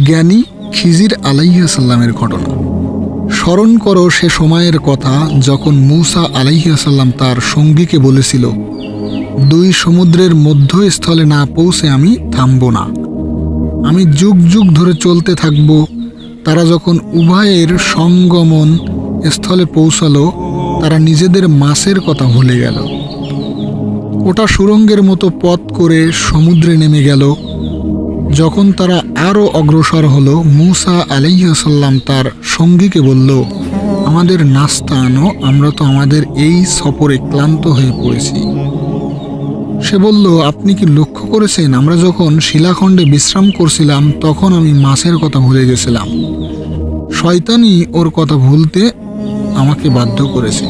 জ্ঞানী খিজির আলাইহিস সালামের ঘটনা। স্মরণ করো সে সময়ের কথা যখন মূসা আলাইহিস সালাম তার সঙ্গীকে বলেছিল, দুই সমুদ্রের মধ্যস্থলে না পৌঁছে আমি থামব না, আমি যুগ যুগ ধরে চলতে থাকব। তারা যখন উভয়ের সঙ্গমন স্থলে পৌঁছালো, তারা নিজেদের মাছের কথা ভুলে গেল। ওটা সুড়ঙ্গের মতো পথ করে সমুদ্রে নেমে গেল। যখন তারা আরও অগ্রসর হলো, মূসা আলাইহিস সালাম তার সঙ্গীকে বলল, আমাদের নাস্তা আনো, আমরা তো আমাদের এই সফরে ক্লান্ত হয়ে পড়েছি। সে বলল, আপনি কি লক্ষ্য করেছেন, আমরা যখন শিলাখণ্ডে বিশ্রাম করছিলাম তখন আমি মাছের কথা ভুলে গেছিলাম। শয়তানই ওর কথা ভুলতে আমাকে বাধ্য করেছে।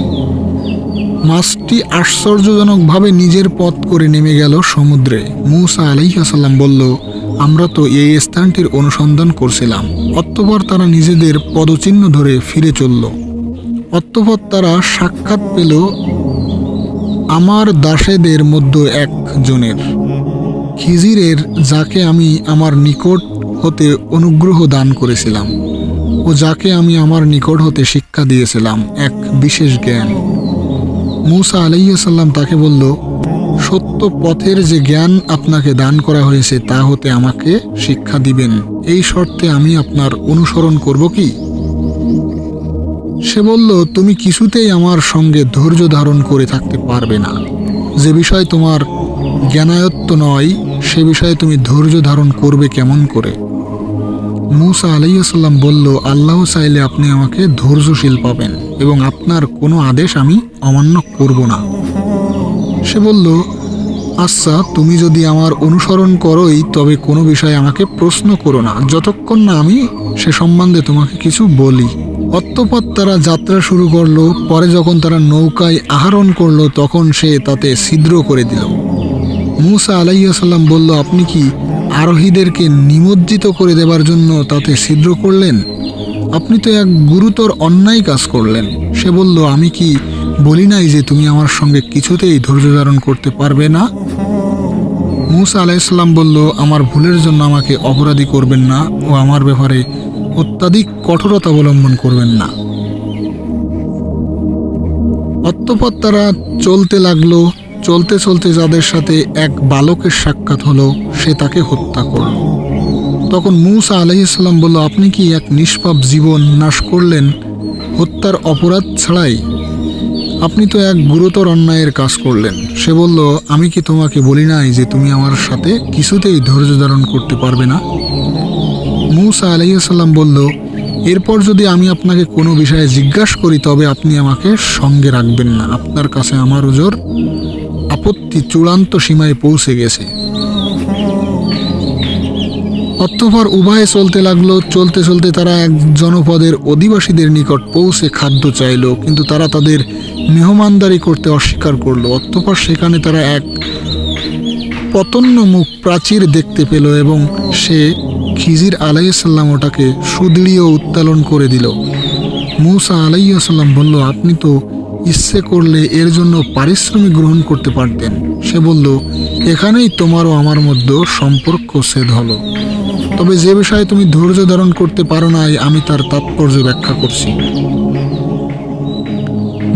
মাছটি আশ্চর্যজনকভাবে নিজের পথ করে নেমে গেল সমুদ্রে। মূসা আলাইহিস সালাম বলল, আমরা তো এই স্থানটির অনুসন্ধান করছিলাম। অতঃপর তারা নিজেদের পদচিহ্ন ধরে ফিরে চলল। অতঃপর তারা সাক্ষাৎ পেল আমার দাসেদের মধ্যে একজনের, খিজিরের, যাকে আমি আমার নিকট হতে অনুগ্রহ দান করেছিলাম ও যাকে আমি আমার নিকট হতে শিক্ষা দিয়েছিলাম এক বিশেষ জ্ঞান। মূসা আলাইহিস সালাম তাকে বলল, সত্য পথের যে জ্ঞান আপনাকে দান করা হয়েছে তা হতে আমাকে শিক্ষা দিবেন, এই শর্তে আমি আপনার অনুসরণ করব কি? সে বলল, তুমি কিছুতেই আমার সঙ্গে ধৈর্য ধারণ করে থাকতে পারবে না। যে বিষয় তোমার জ্ঞানায়ত্ত নয় সে বিষয়ে তুমি ধৈর্য ধারণ করবে কেমন করে? মূসা আলাইহিস সালাম বলল, আল্লাহ চাইলে আপনি আমাকে ধৈর্যশীল পাবেন এবং আপনার কোনো আদেশ আমি অমান্য করব না। সে বলল, আচ্ছা, তুমি যদি আমার অনুসরণ করোই তবে কোনো বিষয়ে আমাকে প্রশ্ন করো না, যতক্ষণ না আমি সে সম্বন্ধে তোমাকে কিছু বলি। অতঃপর তারা যাত্রা শুরু করলো। পরে যখন তারা নৌকায় আরোহণ করলো তখন সে তাতে ছিদ্র করে দিল। মূসা আলাইহিস সালাম বলল, আপনি কি আরোহীদেরকে নিমজ্জিত করে দেবার জন্য তাতে ছিদ্র করলেন? আপনি তো এক গুরুতর অন্যায় কাজ করলেন। সে বলল, আমি কি বলি নাই যে তুমি আমার সঙ্গে কিছুতেই ধৈর্য ধারণ করতে পারবে না? মূসা আলাইহিস সালাম বলল, আমার ভুলের জন্য আমাকে অপরাধী করবেন না ও আমার ব্যাপারে অত্যাধিক কঠোরতা অবলম্বন করবেন না। অতঃপর তারা চলতে লাগলো। চলতে চলতে যাদের সাথে এক বালকের সাক্ষাৎ হলো, সে তাকে হত্যা করল। তখন মূসা আলাইহিস সালাম বলল, আপনি কি এক নিষ্পাপ জীবন নাশ করলেন হত্যার অপরাধ ছাড়াই? আপনি তো এক গুরুতর অন্যায়ের কাজ করলেন। সে বলল, আমি কি তোমাকে বলি নাই যে তুমি আমার সাথে কিছুতেই ধৈর্য ধারণ করতে পারবে না? মূসা আলাইহিস সালাম বলল, এরপর যদি আমি আপনাকে কোনো বিষয়ে জিজ্ঞাসা করি তবে আপনি আমাকে সঙ্গে রাখবেন না। আপনার কাছে আমার ওজর আপত্তি চূড়ান্ত সীমায় পৌঁছে গেছে। অতঃপর উভয়ে চলতে লাগলো। চলতে চলতে তারা এক জনপদের অধিবাসীদের নিকট পৌঁছে খাদ্য চাইল, কিন্তু তারা তাদের মেহমানদারি করতে অস্বীকার করলো। অতঃপর সেখানে তারা এক পতন্নমুখ প্রাচীর দেখতে পেল এবং সে খিজির আলাইহিস সালাম ওটাকে সুদৃঢ় উত্তোলন করে দিল। মূসা আলাইহিস সালাম বলল, আপনি তো ইচ্ছে করলে এর জন্য পারিশ্রমিক গ্রহণ করতে পারতেন। সে বলল, এখানেই তোমারও আমার মধ্যে সম্পর্ক ছেদ হলো। তবে যে বিষয়ে তুমি ধৈর্য ধারণ করতে পারো নাই আমি তার তাৎপর্য ব্যাখ্যা করছি।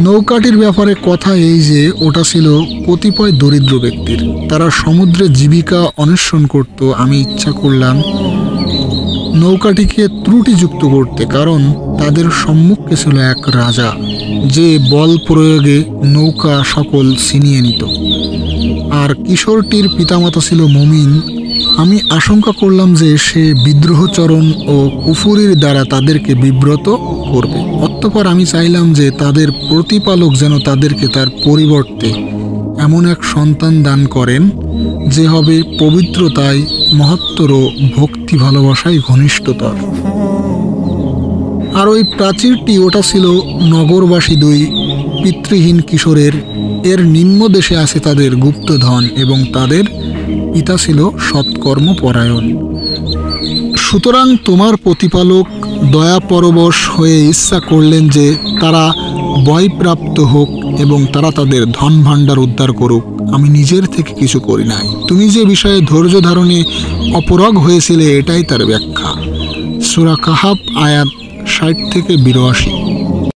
নৌকাটির ব্যাপারে কথা এই যে ওটা ছিল কতিপয় দরিদ্র ব্যক্তির। তারা সমুদ্রে জীবিকা অন্বেষণ করত। আমি ইচ্ছা করলাম নৌকাটিকে ত্রুটিযুক্ত করতে, কারণ তাদের সম্মুখে ছিল এক রাজা, যে বল প্রয়োগে নৌকা সকল ছিনিয়ে নিত। আর কিশোরটির পিতামাতা ছিল মুমিন। আমি আশঙ্কা করলাম যে সে বিদ্রোহচরণ ও কুফুরির দ্বারা তাদেরকে বিব্রত করবে। অতঃপর আমি চাইলাম যে তাদের প্রতিপালক যেন তাদেরকে তার পরিবর্তে এমন এক সন্তান দান করেন যে হবে পবিত্রতায় মহত্তর ও ভক্তি ভালোবাসায় ঘনিষ্ঠতর। আর ওই প্রাচীরটি ওটা ছিল নগরবাসী দুই পিতৃহীন কিশোরের। এর নিম্ন দেশে আছে তাদের গুপ্তধন এবং তাদের পিতা ছিল সৎকর্মপরায়ণ। সুতরাং তোমার প্রতিপালক দয়াপরবশ হয়ে ইচ্ছা করলেন যে তারা ভয়প্রাপ্ত হোক এবং তারা তাদের ধন ভাণ্ডার উদ্ধার করুক। আমি নিজের থেকে কিছু করি নাই। তুমি যে বিষয়ে ধৈর্য ধারণে অপরগ হয়েছিলে এটাই তার ব্যাখ্যা। সূরা কাহাফ আয়াত 60 থেকে 82।